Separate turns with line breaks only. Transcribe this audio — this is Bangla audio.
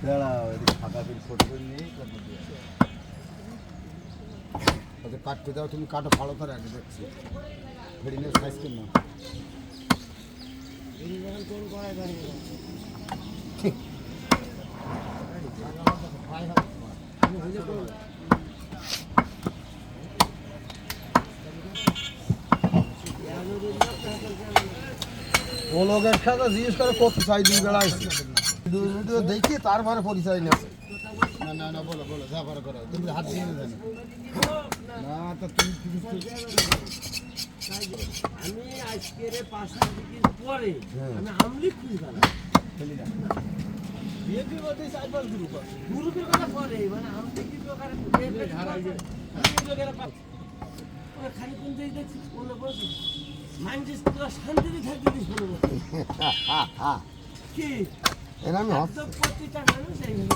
দাঁড়াও এদিকে ফাঁকা বিল ফটো করে নিয়ে ওদের কাটতে দাও, তুমি কাটো ভালো করে আগে দেখছি হরিণের সাইজ কেন না ও লোকের সাথে জিজ্ঞেস করে কত চাই দুই বেলা আসছে দেখি তারপরে পরিচয় নেবে না না না বলো বলো যা পারো করো, তুমি হাত দিয়ে নেবে না তো তুমি
আমি আজকের 5টা দিন পরে আমি আমলি খুঁজব না বিএপি মধ্যে সাইবার গ্রুপের কথা পরে মানে আমলি কি প্রকারে হারাই যায় লোকেরা ওরা খালি কোন দিকে দেখছি কোন বসে মাইন্ডস তোরা শান্তিতে থাকতে দিস বলে কি
এর আমি
প্রতিটা মানুষ এইভাবে